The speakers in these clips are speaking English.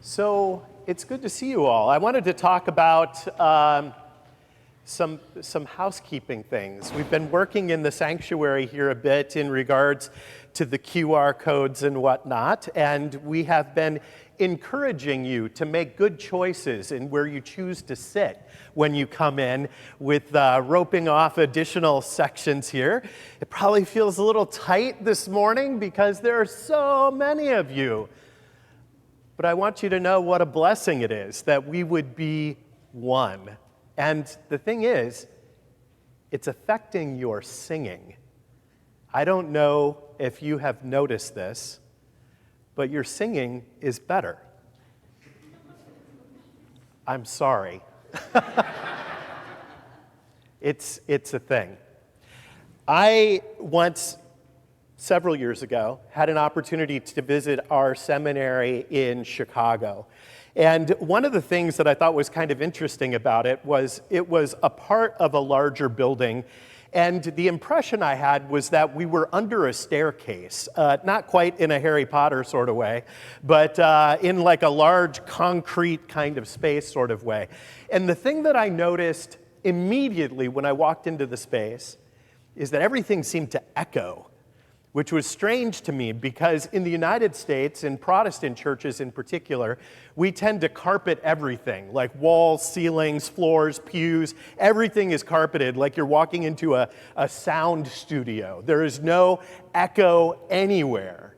So it's good to see you all. I wanted to talk about some housekeeping things. We've been working in the sanctuary here a bit in regards to the QR codes and whatnot, and we have been encouraging you to make good choices in where you choose to sit when you come in with roping off additional sections here. It probably feels a little tight this morning because there are so many of you. But I want you to know what a blessing it is that we would be one. And the thing is, it's affecting your singing. I don't know if you have noticed this, but your singing is better. I'm sorry. It's a thing. I once, several years ago, had an opportunity to visit our seminary in Chicago. And one of the things that I thought was kind of interesting about it was a part of a larger building. And the impression I had was that we were under a staircase, not quite in a Harry Potter sort of way, but in like a large concrete kind of space sort of way. And the thing that I noticed immediately when I walked into the space is that everything seemed to echo, which was strange to me because in the United States, in Protestant churches in particular, we tend to carpet everything, like walls, ceilings, floors, pews. Everything is carpeted like you're walking into a sound studio. There is no echo anywhere.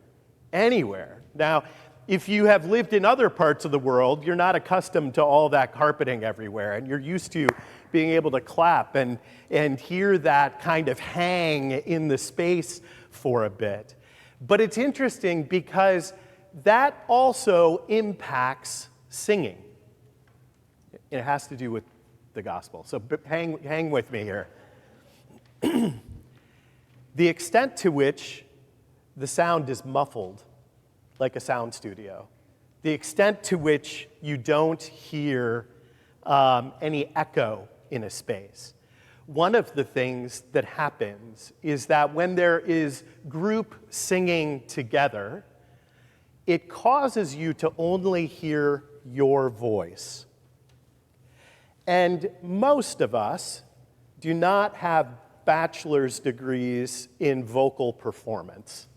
Now, if you have lived in other parts of the world, you're not accustomed to all that carpeting everywhere, and you're used to being able to clap and hear that kind of hang in the space for a bit. But it's interesting because that also impacts singing. It has to do with the gospel. So hang with me here. The extent to which the sound is muffled, like a sound studio, the extent to which you don't hear any echo in a space. One of the things that happens is that when there is group singing together, it causes you to only hear your voice. And most of us do not have bachelor's degrees in vocal performance.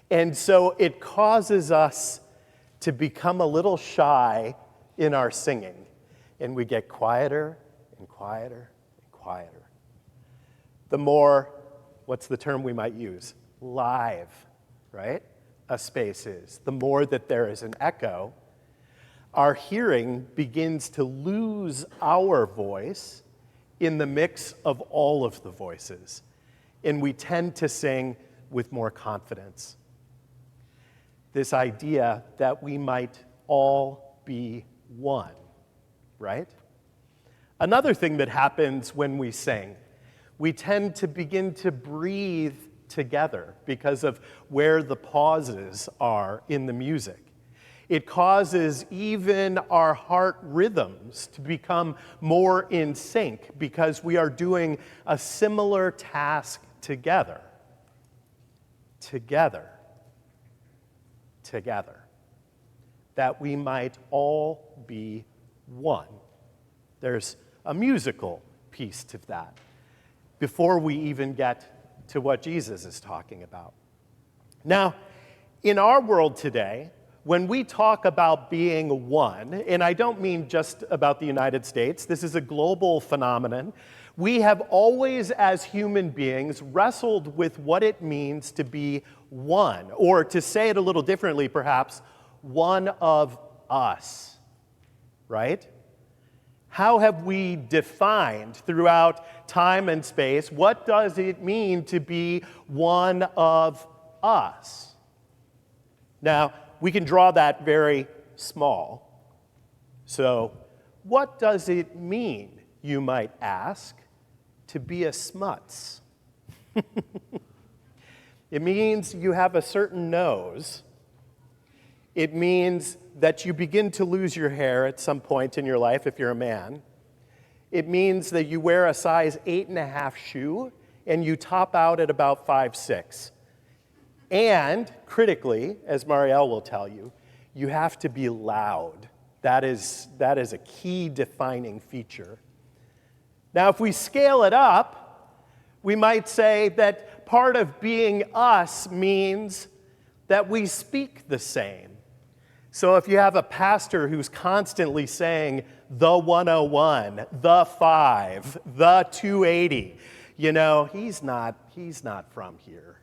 And so it causes us to become a little shy in our singing. And we get quieter and quieter and quieter. The more, what's the term we might use? Live, right? A space is. The more that there is an echo, our hearing begins to lose our voice in the mix of all of the voices. And we tend to sing with more confidence. This idea that we might all be one, right? Another thing that happens when we sing, we tend to begin to breathe together because of where the pauses are in the music. It causes even our heart rhythms to become more in sync because we are doing a similar task together. Together. That we might all be one. There's a musical piece to that before we even get to what Jesus is talking about. Now, in our world today, when we talk about being one, and I don't mean just about the United States, this is a global phenomenon, we have always, as human beings, wrestled with what it means to be one, or to say it a little differently, perhaps, one of us, right? How have we defined throughout time and space, what does it mean to be one of us? Now, we can draw that very small. So, what does it mean, you might ask, to be a smuts? It means you have a certain nose. It means that you begin to lose your hair at some point in your life if you're a man. It means that you wear a size 8.5 shoe and you top out at about 5'6". And critically, as Marielle will tell you, you have to be loud. That is a key defining feature. Now, if we scale it up, we might say that part of being us means that we speak the same. So if you have a pastor who's constantly saying the 101, the 5, the 280, he's not from here.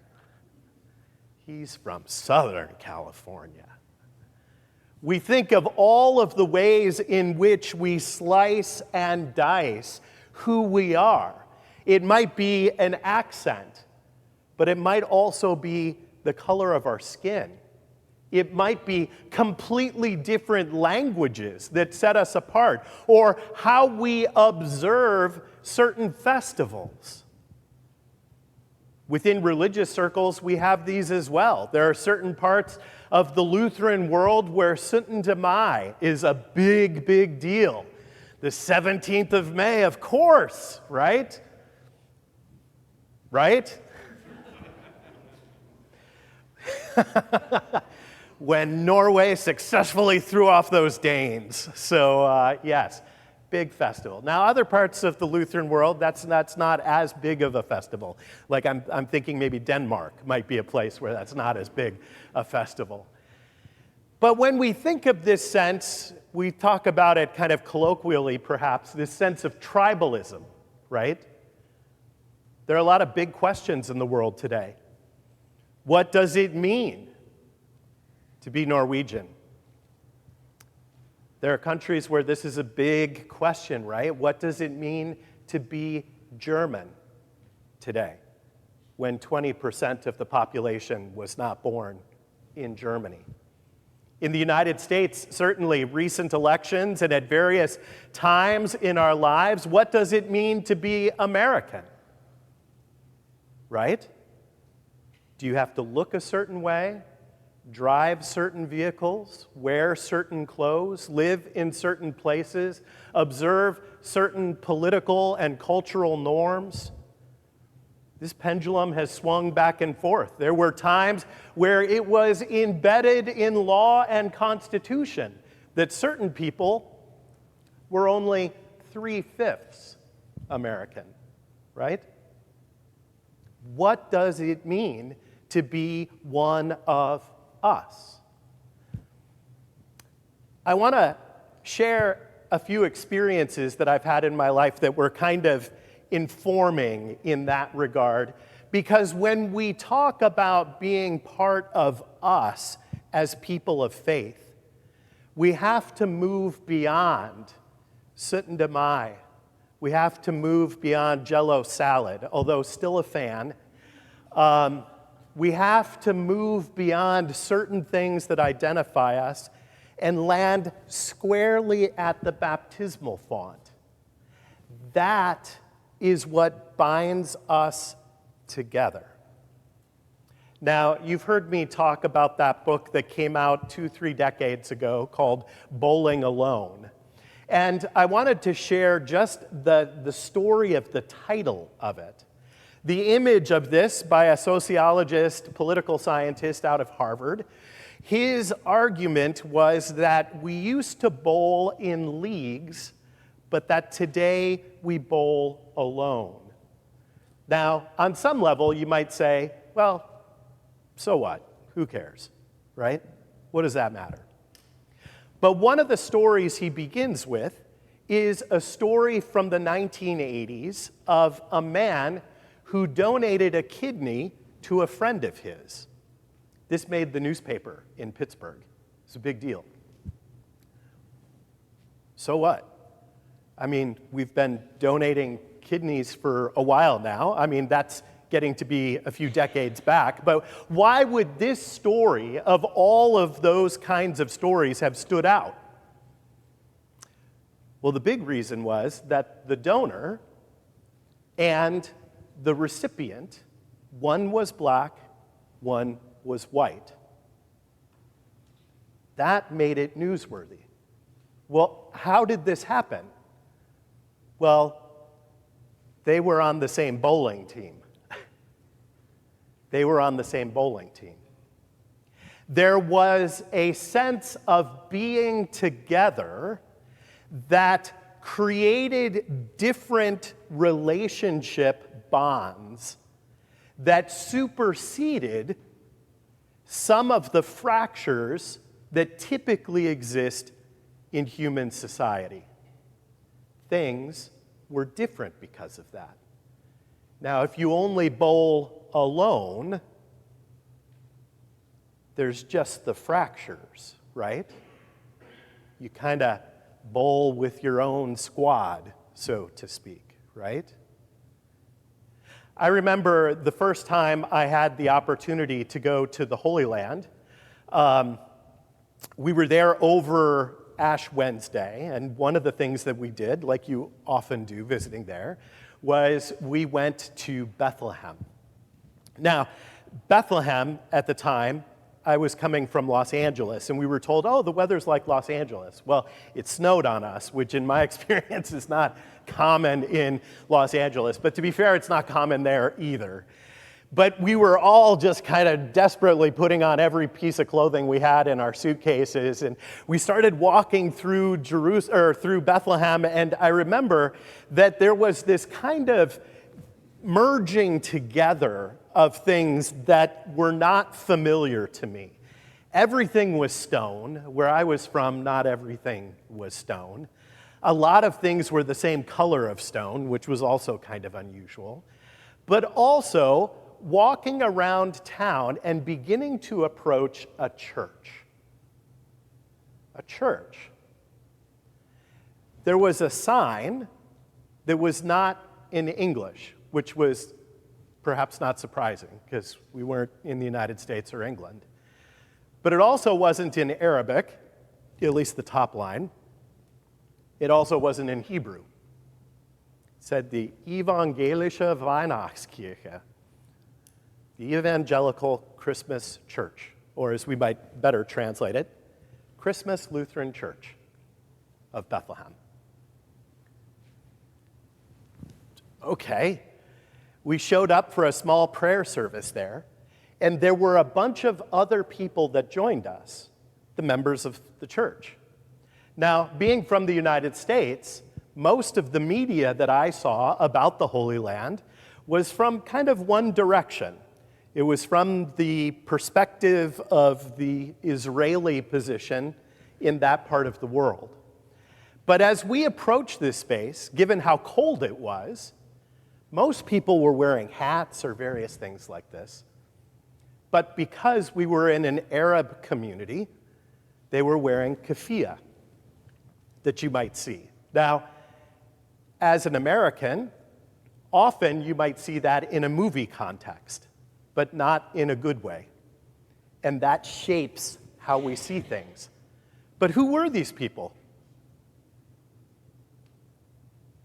He's from Southern California. We think of all of the ways in which we slice and dice who we are. It might be an accent, but it might also be the color of our skin. It might be completely different languages that set us apart, or how we observe certain festivals. Within religious circles, we have these as well. There are certain parts of the Lutheran world where Sünden Mai is a big, big deal. The 17th of May, of course, right? Right? When Norway successfully threw off those Danes. So, yes. Big festival. Now, other parts of the Lutheran world, that's not as big of a festival. Like I'm thinking maybe Denmark might be a place where that's not as big a festival. But when we think of this sense, we talk about it kind of colloquially, perhaps, this sense of tribalism, right? There are a lot of big questions in the world today. What does it mean to be Norwegian? There are countries where this is a big question, right? What does it mean to be German today, when 20% of the population was not born in Germany? In the United States, certainly recent elections and at various times in our lives, what does it mean to be American? Right? Do you have to look a certain way? Drive certain vehicles, wear certain clothes, live in certain places, observe certain political and cultural norms? This pendulum has swung back and forth. There were times where it was embedded in law and constitution that certain people were only 3/5 American, right? What does it mean to be one of us? I want to share a few experiences that I've had in my life that were kind of informing in that regard, because when we talk about being part of us as people of faith, we have to move beyond Sünden Mai. We have to move beyond Jell-O salad, although still a fan. We have to move beyond certain things that identify us and land squarely at the baptismal font. That is what binds us together. Now, you've heard me talk about that book that came out 2-3 decades ago called Bowling Alone. And I wanted to share just the story of the title of it. The image of this by a sociologist, political scientist out of Harvard, his argument was that we used to bowl in leagues, but that today we bowl alone. Now, on some level, you might say, well, so what? Who cares, right? What does that matter? But one of the stories he begins with is a story from the 1980s of a man who donated a kidney to a friend of his. This made the newspaper in Pittsburgh. It's a big deal. So what? I mean, we've been donating kidneys for a while now. I mean, that's getting to be a few decades back. But why would this story, of all of those kinds of stories, have stood out? Well, the big reason was that the donor and the recipient, one was black, one was white. That made it newsworthy. Well, how did this happen? Well, they were on the same bowling team. They were on the same bowling team. There was a sense of being together that created different relationship bonds that superseded some of the fractures that typically exist in human society. Things were different because of that. Now, if you only bowl alone, there's just the fractures, right? You kind of bowl with your own squad, so to speak, right? I remember the first time I had the opportunity to go to the Holy Land. We were there over Ash Wednesday, and one of the things that we did, like you often do visiting there, was we went to Bethlehem. Now, Bethlehem at the time, I was coming from Los Angeles, and we were told, oh, the weather's like Los Angeles. Well, it snowed on us, which in my experience is not common in Los Angeles. But to be fair, it's not common there either. But we were all just kind of desperately putting on every piece of clothing we had in our suitcases, and we started walking through through Bethlehem, and I remember that there was this kind of merging together of things that were not familiar to me. Everything was stone. Where I was from, not everything was stone. A lot of things were the same color of stone, which was also kind of unusual. But also, walking around town and beginning to approach a church. A church. There was a sign that was not in English, which was perhaps not surprising, because we weren't in the United States or England. But it also wasn't in Arabic, at least the top line. It also wasn't in Hebrew. It said the Evangelische Weihnachtskirche, the Evangelical Christmas Church, or as we might better translate it, Christmas Lutheran Church of Bethlehem. Okay. We showed up for a small prayer service there, and there were a bunch of other people that joined us, the members of the church. Now, being from the United States, most of the media that I saw about the Holy Land was from kind of one direction. It was from the perspective of the Israeli position in that part of the world. But as we approached this space, given how cold it was, most people were wearing hats or various things like this. But because we were in an Arab community, they were wearing keffiyeh that you might see. Now, as an American, often you might see that in a movie context, but not in a good way. And that shapes how we see things. But who were these people?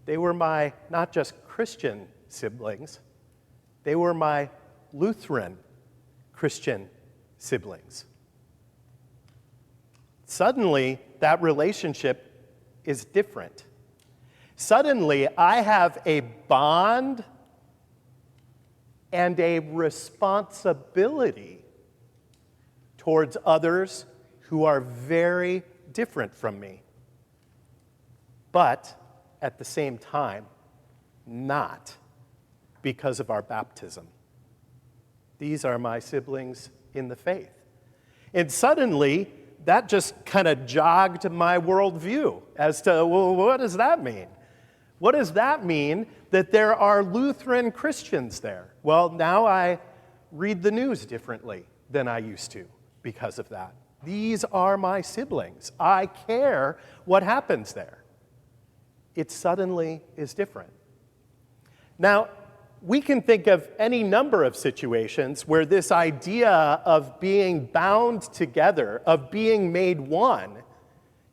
They were my not just Christian siblings, they were my Lutheran Christian siblings. Suddenly, that relationship is different. Suddenly, I have a bond and a responsibility towards others who are very different from me, but at the same time, not because of our baptism. These are my siblings in the faith. And suddenly, that just kind of jogged my worldview as to, well, what does that mean? What does that mean that there are Lutheran Christians there? Well, now I read the news differently than I used to because of that. These are my siblings. I care what happens there. It suddenly is different. Now, we can think of any number of situations where this idea of being bound together, of being made one,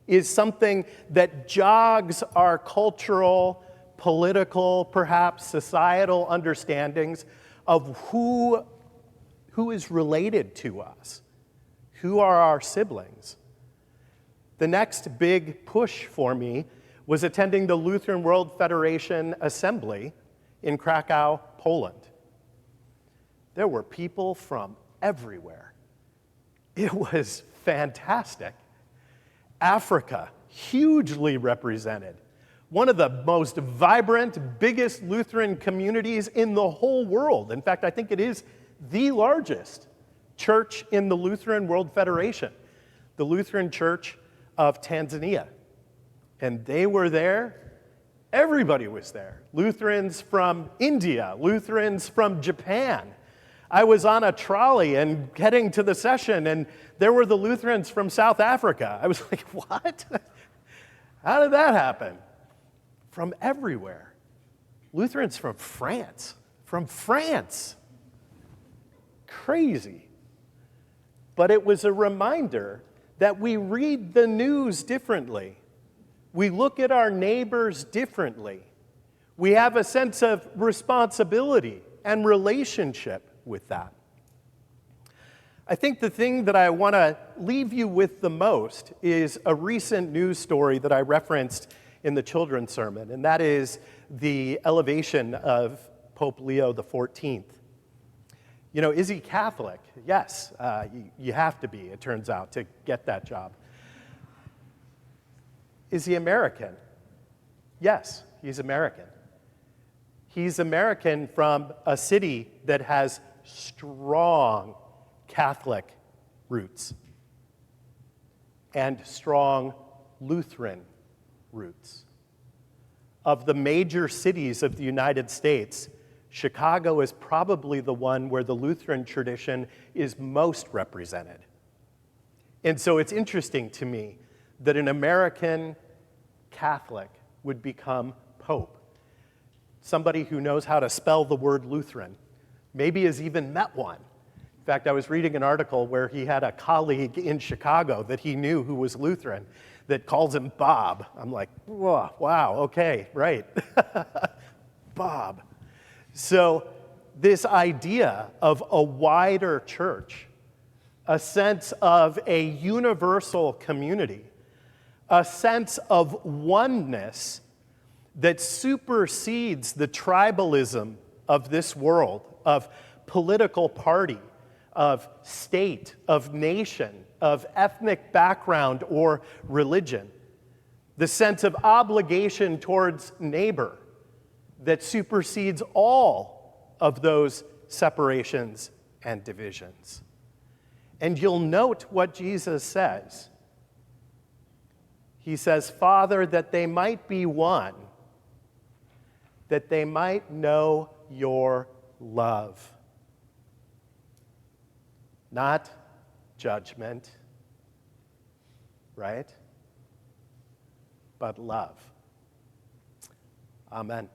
is something that jogs our cultural, political, perhaps societal understandings of who is related to us, who are our siblings. The next big push for me was attending the Lutheran World Federation Assembly in Krakow, Poland. There were people from everywhere. It was fantastic. Africa, hugely represented. One of the most vibrant, biggest Lutheran communities in the whole world. In fact, I think it is the largest church in the Lutheran World Federation, the Lutheran Church of Tanzania. And they were there. Everybody was there. Lutherans from India, Lutherans from Japan. I was on a trolley and heading to the session, and there were the Lutherans from South Africa. I was like, what? How did that happen? From everywhere. Lutherans from France. From France. Crazy. But it was a reminder that we read the news differently. We look at our neighbors differently. We have a sense of responsibility and relationship with that. I think the thing that I want to leave you with the most is a recent news story that I referenced in the children's sermon, and that is the elevation of Pope Leo XIV. You know, is he Catholic? Yes, you have to be, it turns out, to get that job. Is he American? Yes, he's American. He's American from a city that has strong Catholic roots and strong Lutheran roots. Of the major cities of the United States, Chicago is probably the one where the Lutheran tradition is most represented. And so it's interesting to me that an American Catholic would become Pope. Somebody who knows how to spell the word Lutheran, maybe has even met one. In fact, I was reading an article where he had a colleague in Chicago that he knew who was Lutheran that calls him Bob. I'm like, whoa, wow, okay, right. Bob. So this idea of a wider church, a sense of a universal community, a sense of oneness that supersedes the tribalism of this world, of political party, of state, of nation, of ethnic background or religion. The sense of obligation towards neighbor that supersedes all of those separations and divisions. And you'll note what Jesus says. He says, Father, that they might be one, that they might know your love. Not judgment, right? But love. Amen.